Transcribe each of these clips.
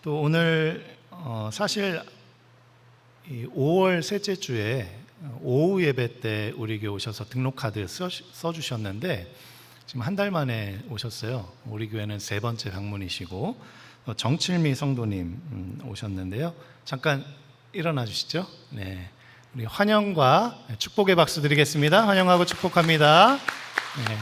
또 오늘 사실 이 5월 셋째 주에 오후 예배 때 우리 교회 오셔서 등록 카드 써주셨는데 지금 한 달 만에 오셨어요. 우리 교회는 세 번째 방문이시고 정칠미 성도님 오셨는데요. 잠깐 일어나 주시죠. 네, 우리 환영과 축복의 박수 드리겠습니다. 환영하고 축복합니다. 네,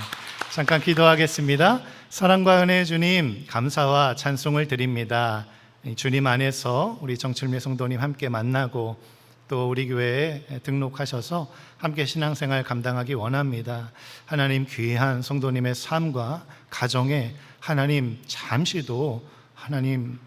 잠깐 기도하겠습니다. 사랑과 은혜의 주님, 감사와 찬송을 드립니다. 주님 안에서 우리 정칠미 성도님 함께 만나고 또 우리 교회에 등록하셔서 함께 신앙생활 감당하기 원합니다. 하나님, 귀한 성도님의 삶과 가정에 하나님 잠시도 하나님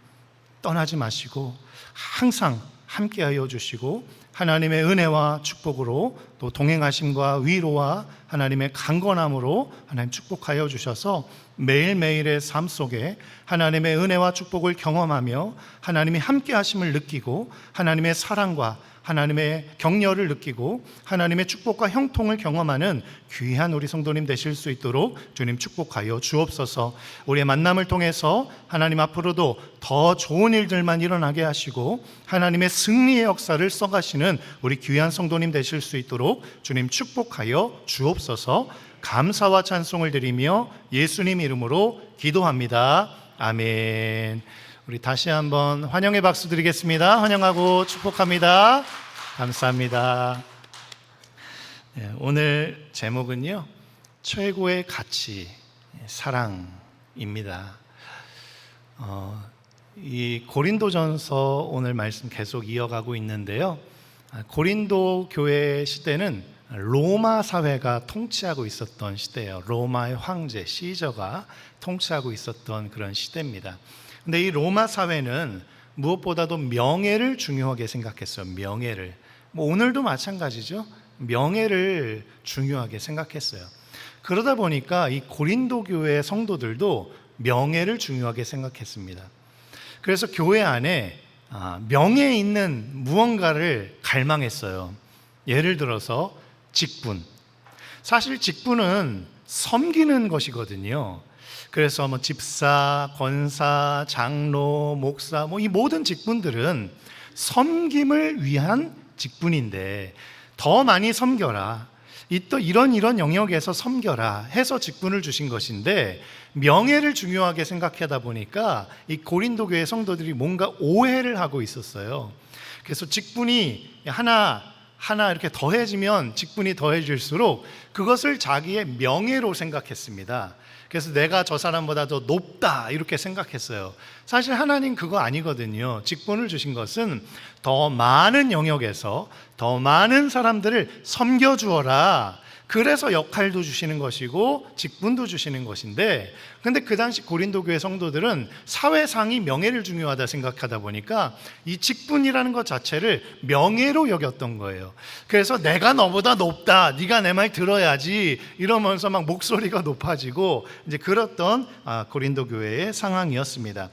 떠나지 마시고 항상 함께하여 주시고 하나님의 은혜와 축복으로 또 동행하심과 위로와 하나님의 강건함으로 하나님 축복하여 주셔서 매일매일의 삶 속에 하나님의 은혜와 축복을 경험하며 하나님이 함께하심을 느끼고 하나님의 사랑과 하나님의 격려를 느끼고 하나님의 축복과 형통을 경험하는 귀한 우리 성도님 되실 수 있도록 주님 축복하여 주옵소서. 우리의 만남을 통해서 하나님 앞으로도 더 좋은 일들만 일어나게 하시고 하나님의 승리의 역사를 써가시는 우리 귀한 성도님 되실 수 있도록 주님 축복하여 주옵소서. 감사와 찬송을 드리며 예수님 이름으로 기도합니다. 아멘. 우리 다시 한번 환영의 박수 드리겠습니다. 환영하고 축복합니다. 감사합니다. 네, 오늘 제목은요, 최고의 가치, 사랑입니다. 이 고린도전서 오늘 말씀 계속 이어가고 있는데요. 고린도 교회 시대는 로마 사회가 통치하고 있었던 시대예요. 로마의 황제 시저가 통치하고 있었던 그런 시대입니다. 근데 이 로마 사회는 무엇보다도 명예를 중요하게 생각했어요. 명예를. 오늘도 마찬가지죠. 명예를 중요하게 생각했어요. 그러다 보니까 이 고린도 교회 성도들도 명예를 중요하게 생각했습니다. 그래서 교회 안에 명예 있는 무언가를 갈망했어요. 예를 들어서 직분. 사실 직분은 섬기는 것이거든요. 그래서 집사, 권사, 장로, 목사, 이 모든 직분들은 섬김을 위한 직분인데 더 많이 섬겨라, 또 이런 영역에서 섬겨라 해서 직분을 주신 것인데 명예를 중요하게 생각하다 보니까 이 고린도 교회 성도들이 뭔가 오해를 하고 있었어요. 그래서 직분이 하나 이렇게 더해지면 직분이 더해질수록 그것을 자기의 명예로 생각했습니다. 그래서 내가 저 사람보다 더 높다 이렇게 생각했어요. 사실 하나님 그거 아니거든요. 직분을 주신 것은 더 많은 영역에서 더 많은 사람들을 섬겨주어라, 그래서 역할도 주시는 것이고 직분도 주시는 것인데, 근데 그 당시 고린도 교회 성도들은 사회상이 명예를 중요하다 생각하다 보니까 이 직분이라는 것 자체를 명예로 여겼던 거예요. 그래서 내가 너보다 높다, 네가 내 말 들어야지 이러면서 막 목소리가 높아지고 이제 그랬던 고린도 교회의 상황이었습니다.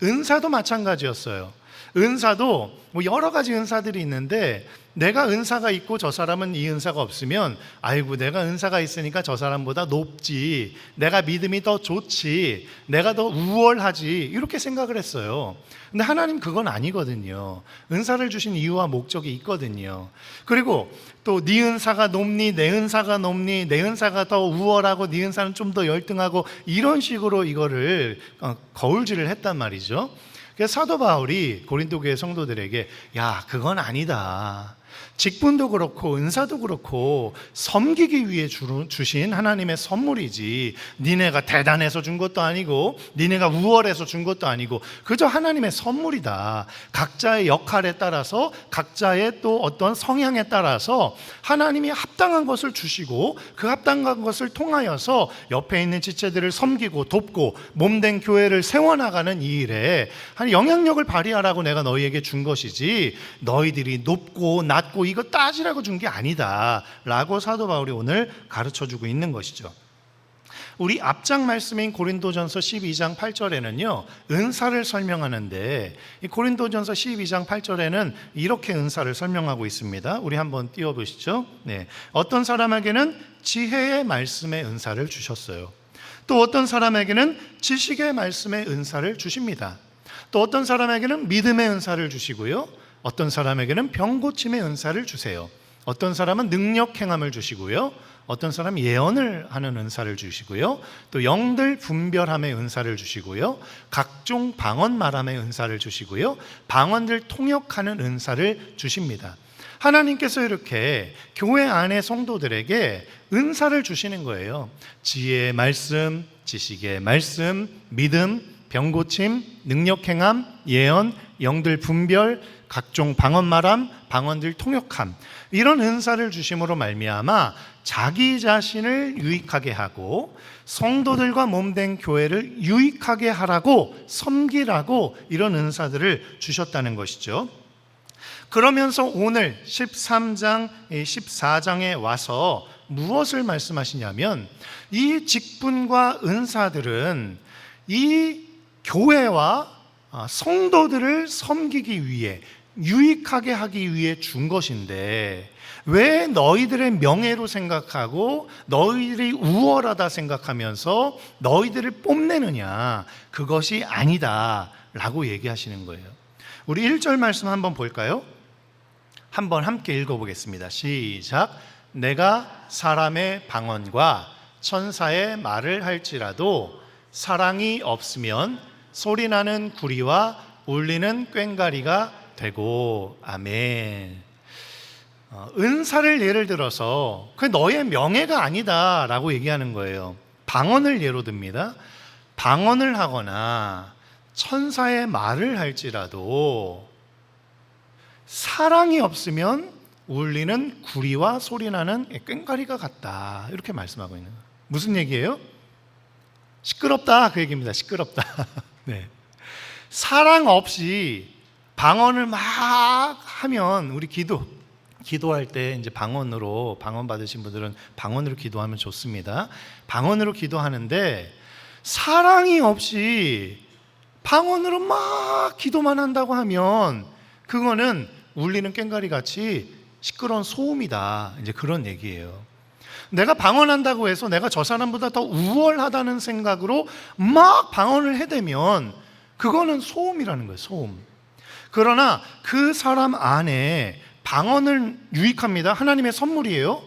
은사도 마찬가지였어요. 은사도 여러 가지 은사들이 있는데 내가 은사가 있고 저 사람은 이 은사가 없으면 아이고 내가 은사가 있으니까 저 사람보다 높지, 내가 믿음이 더 좋지, 내가 더 우월하지 이렇게 생각을 했어요. 근데 하나님 그건 아니거든요. 은사를 주신 이유와 목적이 있거든요. 그리고 또 네 은사가 높니, 내 은사가 높니, 내 은사가 더 우월하고 네 은사는 좀 더 열등하고 이런 식으로 이거를 거울질을 했단 말이죠. 그래서 사도 바울이 고린도 교회 성도들에게 야, 그건 아니다. 직분도 그렇고 은사도 그렇고 섬기기 위해 주신 하나님의 선물이지, 니네가 대단해서 준 것도 아니고 니네가 우월해서 준 것도 아니고 그저 하나님의 선물이다. 각자의 역할에 따라서 각자의 또 어떤 성향에 따라서 하나님이 합당한 것을 주시고 그 합당한 것을 통하여서 옆에 있는 지체들을 섬기고 돕고 몸된 교회를 세워나가는 이 일에 영향력을 발휘하라고 내가 너희에게 준 것이지 너희들이 높고 낮고 이거 따지라고 준 게 아니다 라고 사도 바울이 오늘 가르쳐주고 있는 것이죠. 우리 앞장 말씀인 고린도전서 12장 8절에는요 은사를 설명하는데, 이 고린도전서 12장 8절에는 이렇게 은사를 설명하고 있습니다. 우리 한번 띄워보시죠. 네. 어떤 사람에게는 지혜의 말씀의 은사를 주셨어요. 또 어떤 사람에게는 지식의 말씀의 은사를 주십니다. 또 어떤 사람에게는 믿음의 은사를 주시고요, 어떤 사람에게는 병 고침의 은사를 주세요. 어떤 사람은 능력 행함을 주시고요, 어떤 사람은 예언을 하는 은사를 주시고요, 또 영들 분별함의 은사를 주시고요, 각종 방언 말함의 은사를 주시고요, 방언들 통역하는 은사를 주십니다. 하나님께서 이렇게 교회 안의 성도들에게 은사를 주시는 거예요. 지혜의 말씀, 지식의 말씀, 믿음, 병고침, 능력행함, 예언, 영들 분별, 각종 방언 말함, 방언들 통역함, 이런 은사를 주심으로 말미암아 자기 자신을 유익하게 하고 성도들과 몸된 교회를 유익하게 하라고, 섬기라고 이런 은사들을 주셨다는 것이죠. 그러면서 오늘 13장, 14장에 와서 무엇을 말씀하시냐면, 이 직분과 은사들은 이 교회와 성도들을 섬기기 위해, 유익하게 하기 위해 준 것인데, 왜 너희들의 명예로 생각하고 너희들이 우월하다 생각하면서 너희들을 뽐내느냐? 그것이 아니다 라고 얘기하시는 거예요. 우리 1절 말씀 한번 볼까요? 한번 함께 읽어보겠습니다. 시작. 내가 사람의 방언과 천사의 말을 할지라도 사랑이 없으면 소리나는 구리와 울리는 꽹과리가 되고. 아멘. 은사를 예를 들어서 그게 너의 명예가 아니다 라고 얘기하는 거예요. 방언을 예로 듭니다. 방언을 하거나 천사의 말을 할지라도 사랑이 없으면 울리는 구리와 소리나는 꽹과리가 같다, 이렇게 말씀하고 있는 거예요. 무슨 얘기예요? 시끄럽다, 그 얘기입니다. 시끄럽다. 네. 사랑 없이 방언을 막 하면, 우리 기도할 때 이제 방언 받으신 분들은 방언으로 기도하면 좋습니다. 방언으로 기도하는데 사랑이 없이 방언으로 막 기도만 한다고 하면 그거는 울리는 꽹과리 같이 시끄러운 소음이다, 이제 그런 얘기예요. 내가 방언한다고 해서 내가 저 사람보다 더 우월하다는 생각으로 막 방언을 해대면 그거는 소음이라는 거예요, 소음. 그러나 그 사람 안에 방언을 유익합니다. 하나님의 선물이에요.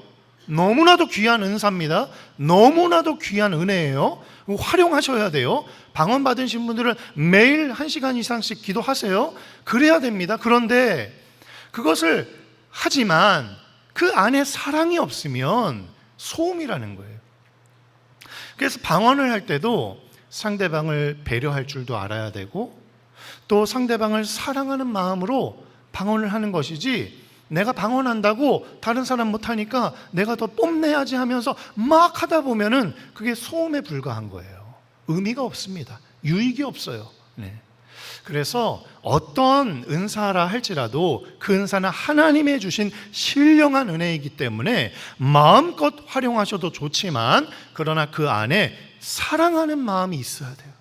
너무나도 귀한 은사입니다. 너무나도 귀한 은혜예요. 활용하셔야 돼요. 방언 받으신 분들은 매일 1시간 이상씩 기도하세요. 그래야 됩니다. 그런데 그것을 하지만 그 안에 사랑이 없으면 소음이라는 거예요. 그래서 방언을 할 때도 상대방을 배려할 줄도 알아야 되고, 또 상대방을 사랑하는 마음으로 방언을 하는 것이지, 내가 방언한다고 다른 사람 못하니까 내가 더 뽐내야지 하면서 막 하다 보면은 그게 소음에 불과한 거예요. 의미가 없습니다. 유익이 없어요. 네. 그래서 어떤 은사라 할지라도 그 은사는 하나님의 주신 신령한 은혜이기 때문에 마음껏 활용하셔도 좋지만, 그러나 그 안에 사랑하는 마음이 있어야 돼요.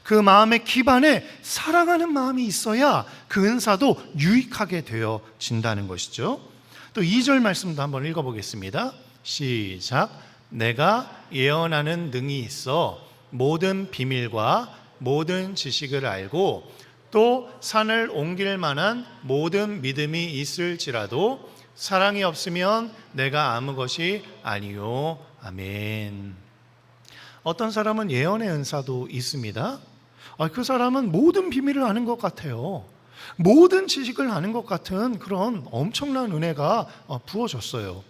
그 마음의 기반에 사랑하는 마음이 있어야 그 은사도 유익하게 되어진다는 것이죠. 또 2절 말씀도 한번 읽어보겠습니다. 시작. 내가 예언하는 능이 있어 모든 비밀과 모든 지식을 알고 또 산을 옮길 만한 모든 믿음이 있을지라도 사랑이 없으면 내가 아무 것이 아니요. 아멘. 어떤 사람은 예언의 은사도 있습니다. 그 사람은 모든 비밀을 아는 것 같아요. 모든 지식을 아는 것 같은 그런 엄청난 은혜가 부어졌어요.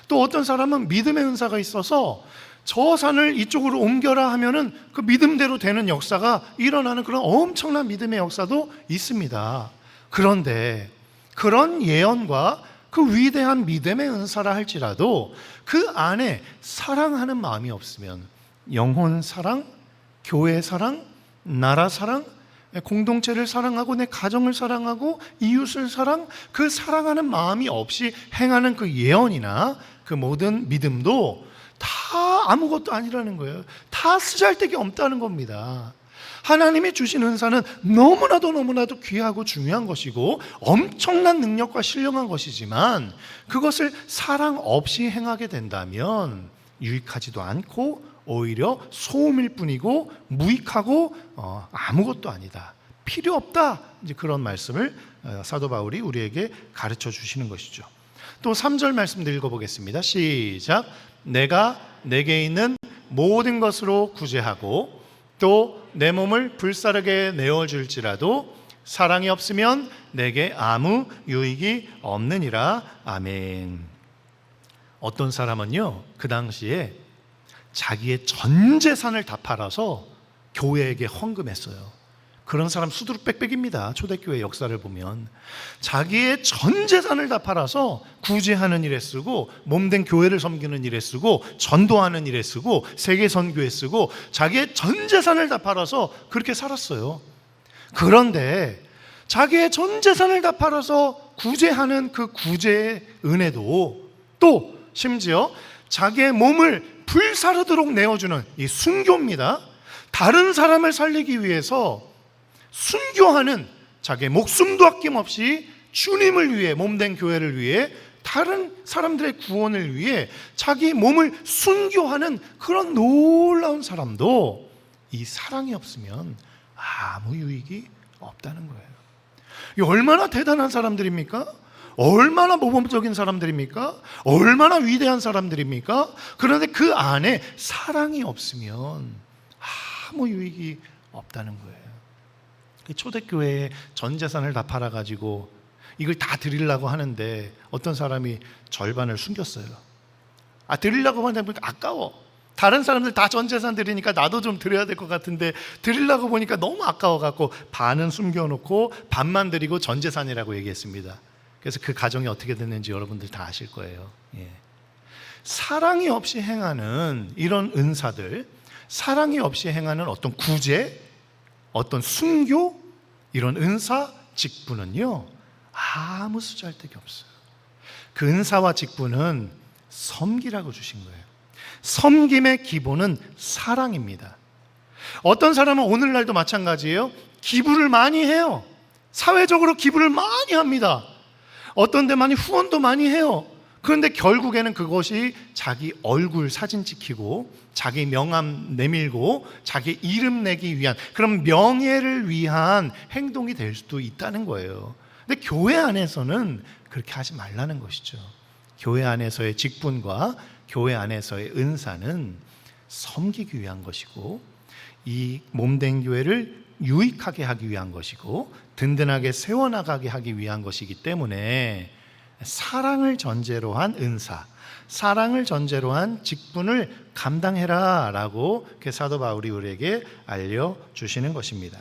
또 어떤 사람은 믿음의 은사가 있어서 저 산을 이쪽으로 옮겨라 하면은 그 믿음대로 되는 역사가 일어나는 그런 엄청난 믿음의 역사도 있습니다. 그런데 그런 예언과 그 위대한 믿음의 은사라 할지라도 그 안에 사랑하는 마음이 없으면, 영혼 사랑, 교회 사랑, 나라 사랑, 공동체를 사랑하고 내 가정을 사랑하고 이웃을 사랑, 그 사랑하는 마음이 없이 행하는 그 예언이나 그 모든 믿음도 다 아무것도 아니라는 거예요. 다 쓰잘데기 없다는 겁니다. 하나님이 주신 은사는 너무나도 귀하고 중요한 것이고 엄청난 능력과 신령한 것이지만, 그것을 사랑 없이 행하게 된다면 유익하지도 않고 오히려 소음일 뿐이고 무익하고 아무것도 아니다, 필요 없다. 이제 그런 말씀을 사도 바울이 우리에게 가르쳐 주시는 것이죠. 또 3절 말씀도 읽어보겠습니다. 시작. 내가 내게 있는 모든 것으로 구제하고 또 내 몸을 불사르게 내어줄지라도 사랑이 없으면 내게 아무 유익이 없느니라. 아멘. 어떤 사람은요, 그 당시에 자기의 전 재산을 다 팔아서 교회에게 헌금했어요. 그런 사람 수두룩 빽빽입니다. 초대교회 역사를 보면 자기의 전 재산을 다 팔아서 구제하는 일에 쓰고, 몸된 교회를 섬기는 일에 쓰고, 전도하는 일에 쓰고, 세계 선교에 쓰고, 자기의 전 재산을 다 팔아서 그렇게 살았어요. 그런데 자기의 전 재산을 다 팔아서 구제하는 그 구제의 은혜도, 또 심지어 자기의 몸을 불사르도록 내어주는 이 순교입니다. 다른 사람을 살리기 위해서 순교하는, 자기의 목숨도 아낌없이 주님을 위해, 몸된 교회를 위해, 다른 사람들의 구원을 위해 자기 몸을 순교하는 그런 놀라운 사람도 이 사랑이 없으면 아무 유익이 없다는 거예요. 이 얼마나 대단한 사람들입니까? 얼마나 모범적인 사람들입니까? 얼마나 위대한 사람들입니까? 그런데 그 안에 사랑이 없으면 아무 유익이 없다는 거예요. 초대교회에 전 재산을 다 팔아가지고 이걸 다 드리려고 하는데 어떤 사람이 절반을 숨겼어요. 드리려고 하는데 보니까 아까워. 다른 사람들 다 전 재산 드리니까 나도 좀 드려야 될 것 같은데 드리려고 보니까 너무 아까워갖고 반은 숨겨놓고 반만 드리고 전 재산이라고 얘기했습니다. 그래서 그 가정이 어떻게 됐는지 여러분들 다 아실 거예요. 사랑이 없이 행하는 이런 은사들, 사랑이 없이 행하는 어떤 구제, 어떤 순교, 이런 은사, 직분은요 아무 쓰잘데기 없어요. 그 은사와 직분은 섬기라고 주신 거예요. 섬김의 기본은 사랑입니다. 어떤 사람은 오늘날도 마찬가지예요. 기부를 많이 해요. 사회적으로 기부를 많이 합니다. 어떤 데 많이 후원도 많이 해요. 그런데 결국에는 그것이 자기 얼굴 사진 찍히고 자기 명함 내밀고 자기 이름 내기 위한 그런 명예를 위한 행동이 될 수도 있다는 거예요. 근데 교회 안에서는 그렇게 하지 말라는 것이죠. 교회 안에서의 직분과 교회 안에서의 은사는 섬기기 위한 것이고, 이 몸된 교회를 유익하게 하기 위한 것이고, 든든하게 세워나가게 하기 위한 것이기 때문에 사랑을 전제로 한 은사, 사랑을 전제로 한 직분을 감당해라 라고 사도 바울이 우리에게 알려주시는 것입니다.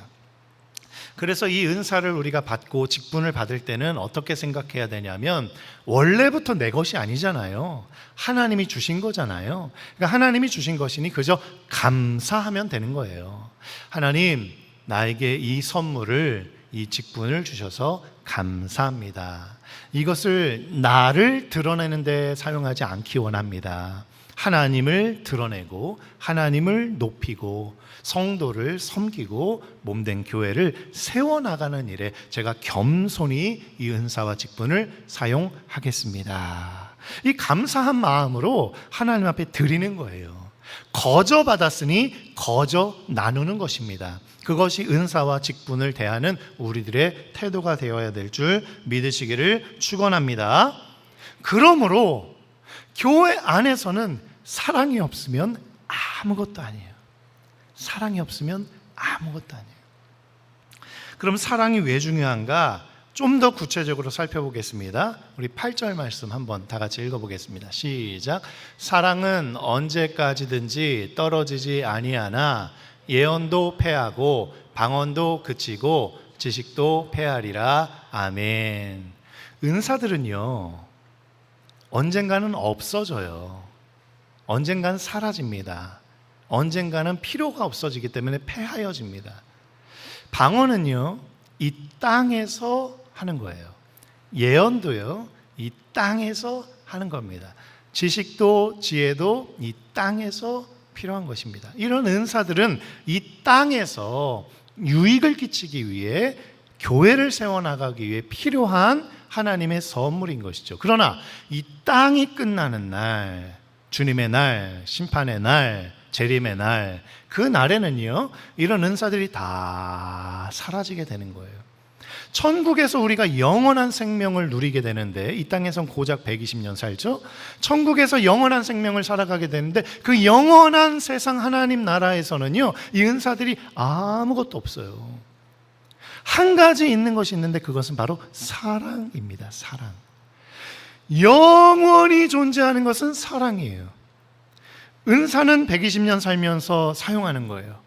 그래서 이 은사를 우리가 받고 직분을 받을 때는 어떻게 생각해야 되냐면, 원래부터 내 것이 아니잖아요. 하나님이 주신 거잖아요. 그러니까 하나님이 주신 것이니 그저 감사하면 되는 거예요. 하나님, 나에게 이 선물을, 이 직분을 주셔서 감사합니다. 이것을 나를 드러내는 데 사용하지 않기 원합니다. 하나님을 드러내고 하나님을 높이고 성도를 섬기고 몸된 교회를 세워나가는 일에 제가 겸손히 이 은사와 직분을 사용하겠습니다. 이 감사한 마음으로 하나님 앞에 드리는 거예요. 거저 받았으니 거저 나누는 것입니다. 그것이 은사와 직분을 대하는 우리들의 태도가 되어야 될 줄 믿으시기를 축원합니다. 그러므로 교회 안에서는 사랑이 없으면 아무것도 아니에요. 사랑이 없으면 아무것도 아니에요. 그럼 사랑이 왜 중요한가? 좀 더 구체적으로 살펴보겠습니다. 우리 8절 말씀 한번 다 같이 읽어보겠습니다. 시작. 사랑은 언제까지든지 떨어지지 아니하나 예언도 패하고 방언도 그치고 지식도 패하리라. 아멘. 은사들은요 언젠가는 없어져요. 언젠가는 사라집니다. 언젠가는 필요가 없어지기 때문에 패하여집니다. 방언은요 이 땅에서 하는 거예요. 예언도요 이 땅에서 하는 겁니다. 지식도 지혜도 이 땅에서 필요한 것입니다. 이런 은사들은 이 땅에서 유익을 끼치기 위해, 교회를 세워나가기 위해 필요한 하나님의 선물인 것이죠. 그러나 이 땅이 끝나는 날, 주님의 날, 심판의 날, 재림의 날, 그 날에는요, 이런 은사들이 다 사라지게 되는 거예요. 천국에서 우리가 영원한 생명을 누리게 되는데, 이 땅에선 고작 120년 살죠. 천국에서 영원한 생명을 살아가게 되는데, 그 영원한 세상 하나님 나라에서는요, 이 은사들이 아무것도 없어요. 한 가지 있는 것이 있는데, 그것은 바로 사랑입니다. 사랑. 영원히 존재하는 것은 사랑이에요. 은사는 120년 살면서 사용하는 거예요.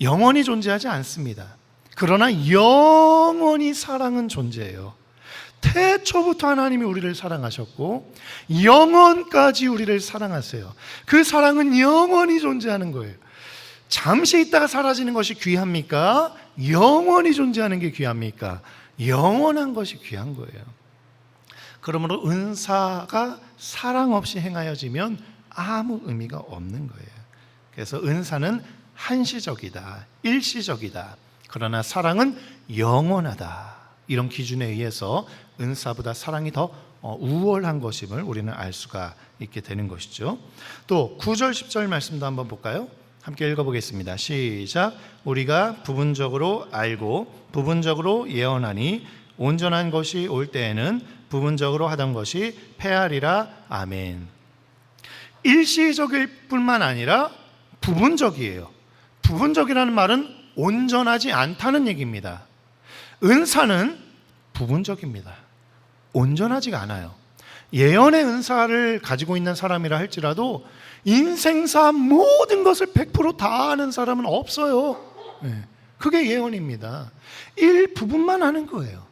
영원히 존재하지 않습니다. 그러나 영원히 사랑은 존재해요. 태초부터 하나님이 우리를 사랑하셨고 영원까지 우리를 사랑하세요. 그 사랑은 영원히 존재하는 거예요. 잠시 있다가 사라지는 것이 귀합니까? 영원히 존재하는 게 귀합니까? 영원한 것이 귀한 거예요. 그러므로 은사가 사랑 없이 행하여지면 아무 의미가 없는 거예요. 그래서 은사는 한시적이다, 일시적이다. 그러나 사랑은 영원하다. 이런 기준에 의해서 은사보다 사랑이 더 우월한 것임을 우리는 알 수가 있게 되는 것이죠. 또 9절 10절 말씀도 한번 볼까요? 함께 읽어보겠습니다. 시작. 우리가 부분적으로 알고 부분적으로 예언하니 온전한 것이 올 때에는 부분적으로 하던 것이 패하리라. 아멘. 일시적일 뿐만 아니라 부분적이에요. 부분적이라는 말은 온전하지 않다는 얘기입니다. 은사는 부분적입니다. 온전하지가 않아요. 예언의 은사를 가지고 있는 사람이라 할지라도 인생사 모든 것을 100% 다 아는 사람은 없어요. 그게 예언입니다. 일부분만 아는 거예요.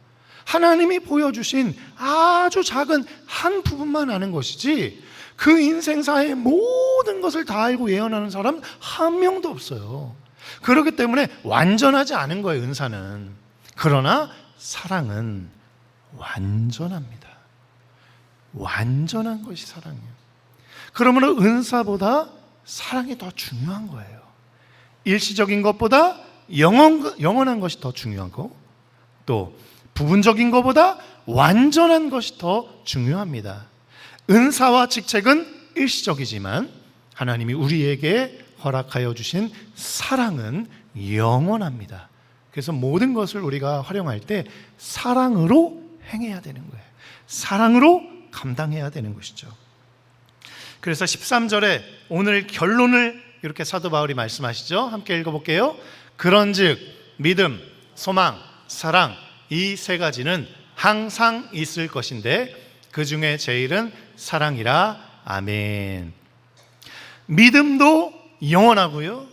하나님이 보여주신 아주 작은 한 부분만 아는 것이지, 그 인생사의 모든 것을 다 알고 예언하는 사람 한 명도 없어요. 그렇기 때문에 완전하지 않은 거예요, 은사는. 그러나 사랑은 완전합니다. 완전한 것이 사랑이에요. 그러므로 은사보다 사랑이 더 중요한 거예요. 일시적인 것보다 영원한 것이 더 중요한 거, 또 부분적인 것보다 완전한 것이 더 중요합니다. 은사와 직책은 일시적이지만 하나님이 우리에게 허락하여 주신 사랑은 영원합니다. 그래서 모든 것을 우리가 활용할 때 사랑으로 행해야 되는 거예요. 사랑으로 감당해야 되는 것이죠. 그래서 13절에 오늘 결론을 이렇게 사도 바울이 말씀하시죠. 함께 읽어볼게요. 그런즉 믿음, 소망, 사랑, 이 세 가지는 항상 있을 것인데 그 중에 제일은 사랑이라. 아멘. 믿음도 영원하고요,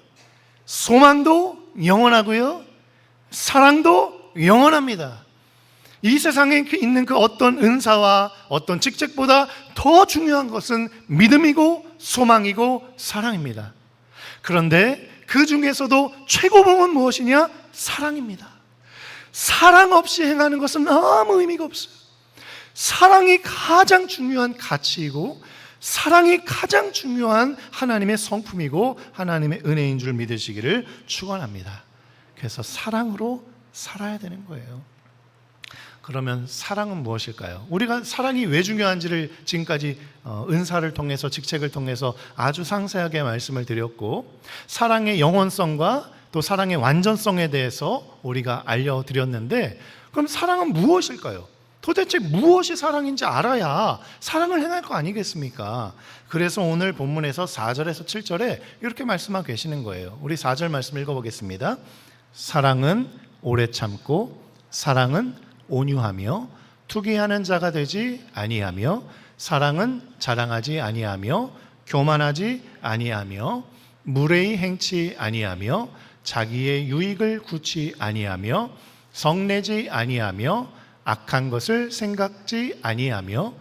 소망도 영원하고요, 사랑도 영원합니다. 이 세상에 있는 그 어떤 은사와 어떤 직책보다 더 중요한 것은 믿음이고 소망이고 사랑입니다. 그런데 그 중에서도 최고봉은 무엇이냐? 사랑입니다. 사랑 없이 행하는 것은 아무 의미가 없어요. 사랑이 가장 중요한 가치이고 사랑이 가장 중요한 하나님의 성품이고 하나님의 은혜인 줄 믿으시기를 축원합니다. 그래서 사랑으로 살아야 되는 거예요. 그러면 사랑은 무엇일까요? 우리가 사랑이 왜 중요한지를 지금까지 은사를 통해서 직책을 통해서 아주 상세하게 말씀을 드렸고, 사랑의 영원성과 또 사랑의 완전성에 대해서 우리가 알려드렸는데, 그럼 사랑은 무엇일까요? 도대체 무엇이 사랑인지 알아야 사랑을 행할 거 아니겠습니까? 그래서 오늘 본문에서 4절에서 7절에 이렇게 말씀하고 계시는 거예요. 우리 4절 말씀 읽어보겠습니다. 사랑은 오래 참고 사랑은 온유하며 투기하는 자가 되지 아니하며 사랑은 자랑하지 아니하며 교만하지 아니하며 무례히 행치 아니하며 자기의 유익을 구치 아니하며 성내지 아니하며 악한 것을 생각지 아니하며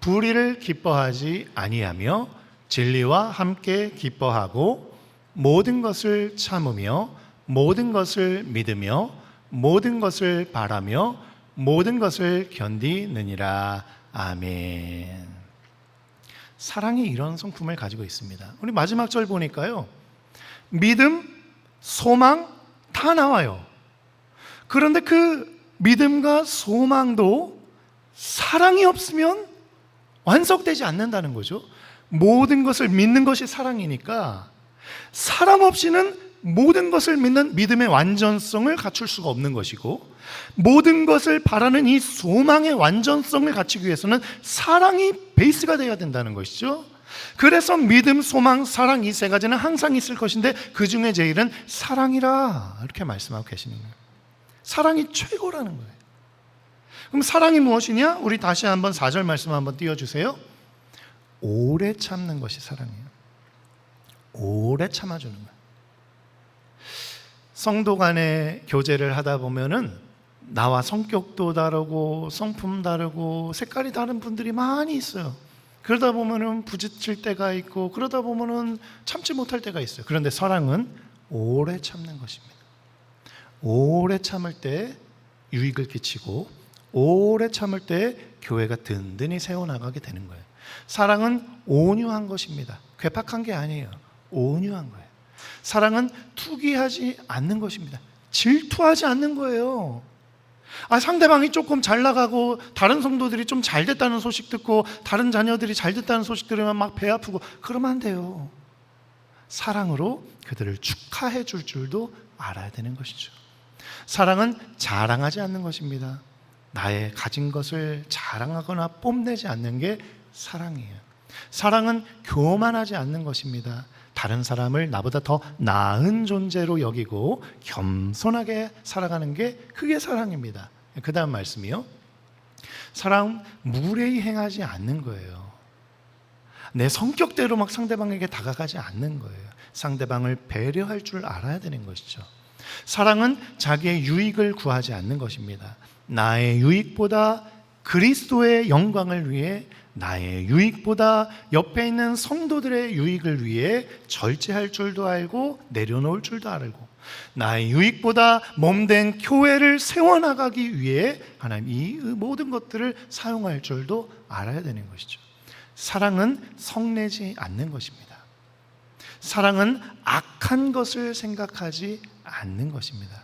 불의를 기뻐하지 아니하며 진리와 함께 기뻐하고 모든 것을 참으며 모든 것을 믿으며 모든 것을 바라며 모든 것을 견디느니라. 아멘. 사랑이 이런 성품을 가지고 있습니다. 우리 마지막 절 보니까요, 믿음, 소망 다 나와요. 그런데 그 믿음과 소망도 사랑이 없으면 완성되지 않는다는 거죠. 모든 것을 믿는 것이 사랑이니까 사랑 없이는 모든 것을 믿는 믿음의 완전성을 갖출 수가 없는 것이고, 모든 것을 바라는 이 소망의 완전성을 갖추기 위해서는 사랑이 베이스가 되어야 된다는 것이죠. 그래서 믿음, 소망, 사랑 이 세 가지는 항상 있을 것인데 그 중에 제일은 사랑이라 이렇게 말씀하고 계시는 거예요. 사랑이 최고라는 거예요. 그럼 사랑이 무엇이냐? 우리 다시 한번 4절 말씀 한번 띄워주세요. 오래 참는 것이 사랑이에요. 오래 참아주는 거예요. 성도 간의 교제를 하다 보면은 나와 성격도 다르고 성품 다르고 색깔이 다른 분들이 많이 있어요. 그러다 보면은 부딪힐 때가 있고 그러다 보면은 참지 못할 때가 있어요. 그런데 사랑은 오래 참는 것입니다. 오래 참을 때 유익을 끼치고 오래 참을 때 교회가 든든히 세워나가게 되는 거예요. 사랑은 온유한 것입니다. 괴팍한 게 아니에요. 온유한 거예요. 사랑은 투기하지 않는 것입니다. 질투하지 않는 거예요. 상대방이 조금 잘 나가고 다른 성도들이 좀 잘 됐다는 소식 듣고 다른 자녀들이 잘 됐다는 소식 들으면 막 배 아프고 그러면 안 돼요. 사랑으로 그들을 축하해 줄 줄도 알아야 되는 것이죠. 사랑은 자랑하지 않는 것입니다. 나의 가진 것을 자랑하거나 뽐내지 않는 게 사랑이에요. 사랑은 교만하지 않는 것입니다. 다른 사람을 나보다 더 나은 존재로 여기고 겸손하게 살아가는 게 그게 사랑입니다. 그 다음 말씀이요. 사랑 무례히 행하지 않는 거예요. 내 성격대로 막 상대방에게 다가가지 않는 거예요. 상대방을 배려할 줄 알아야 되는 것이죠. 사랑은 자기의 유익을 구하지 않는 것입니다. 나의 유익보다 그리스도의 영광을 위해, 나의 유익보다 옆에 있는 성도들의 유익을 위해 절제할 줄도 알고 내려놓을 줄도 알고, 나의 유익보다 몸된 교회를 세워나가기 위해 하나님 이 모든 것들을 사용할 줄도 알아야 되는 것이죠. 사랑은 성내지 않는 것입니다. 사랑은 악한 것을 생각하지 않는 것입니다.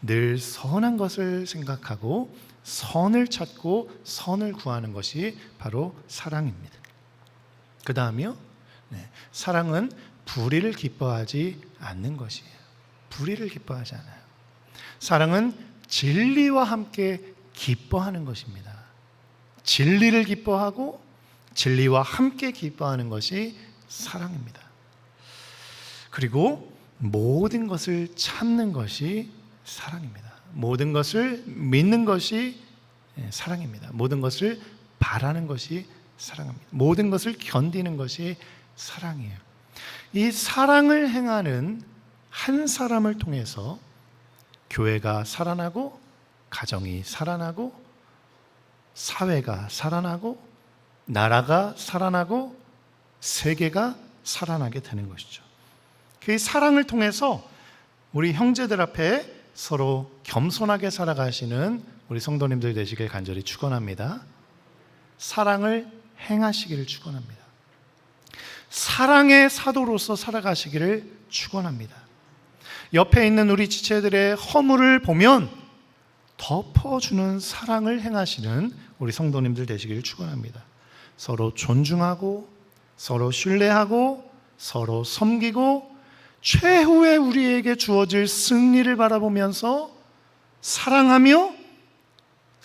늘 선한 것을 생각하고 선을 찾고 선을 구하는 것이 바로 사랑입니다. 그 다음이요. 사랑은 불의를 기뻐하지 않는 것이에요. 불의를 기뻐하지 않아요. 사랑은 진리와 함께 기뻐하는 것입니다. 진리를 기뻐하고 진리와 함께 기뻐하는 것이 사랑입니다. 그리고 모든 것을 참는 것이 사랑입니다. 모든 것을 믿는 것이 사랑입니다. 모든 것을 바라는 것이 사랑입니다. 모든 것을 견디는 것이 사랑이에요. 이 사랑을 행하는 한 사람을 통해서 교회가 살아나고, 가정이 살아나고, 사회가 살아나고, 나라가 살아나고, 세계가 살아나게 되는 것이죠. 그 사랑을 통해서 우리 형제들 앞에 서로 겸손하게 살아가시는 우리 성도님들 되시길 간절히 축원합니다. 사랑을 행하시기를 축원합니다. 사랑의 사도로서 살아가시기를 축원합니다. 옆에 있는 우리 지체들의 허물을 보면 덮어주는 사랑을 행하시는 우리 성도님들 되시기를 축원합니다. 서로 존중하고 서로 신뢰하고 서로 섬기고 최후의 우리에게 주어질 승리를 바라보면서 사랑하며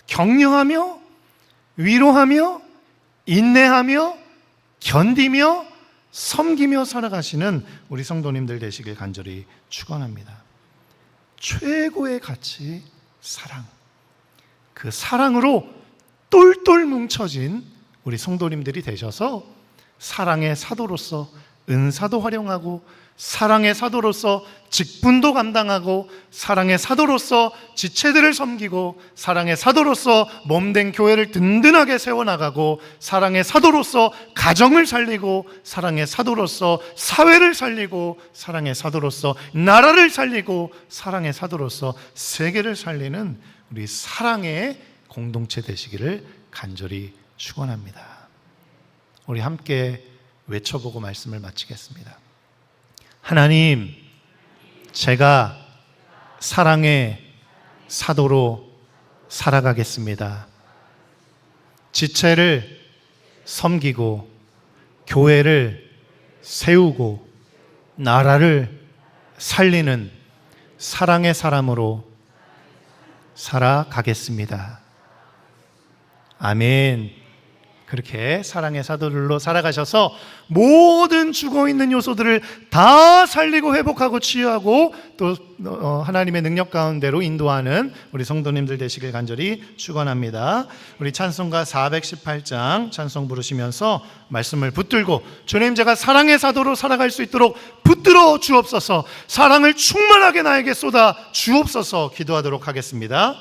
격려하며 위로하며 인내하며 견디며 섬기며 살아가시는 우리 성도님들 되시길 간절히 축원합니다. 최고의 가치 사랑, 그 사랑으로 똘똘 뭉쳐진 우리 성도님들이 되셔서 사랑의 사도로서 은사도 활용하고 사랑의 사도로서 직분도 감당하고 사랑의 사도로서 지체들을 섬기고 사랑의 사도로서 몸된 교회를 든든하게 세워나가고 사랑의 사도로서 가정을 살리고 사랑의 사도로서 사회를 살리고 사랑의 사도로서 나라를 살리고 사랑의 사도로서 세계를 살리는 우리 사랑의 공동체 되시기를 간절히 축원합니다. 우리 함께 외쳐보고 말씀을 마치겠습니다. 하나님, 제가 사랑의 사도로 살아가겠습니다. 지체를 섬기고 교회를 세우고 나라를 살리는 사랑의 사람으로 살아가겠습니다. 아멘. 그렇게 사랑의 사도들로 살아가셔서 모든 죽어있는 요소들을 다 살리고 회복하고 치유하고 또 하나님의 능력 가운데로 인도하는 우리 성도님들 되시길 간절히 축원합니다. 우리 찬송가 418장 찬송 부르시면서 말씀을 붙들고 주님, 제가 사랑의 사도로 살아갈 수 있도록 붙들어 주옵소서, 사랑을 충만하게 나에게 쏟아 주옵소서 기도하도록 하겠습니다.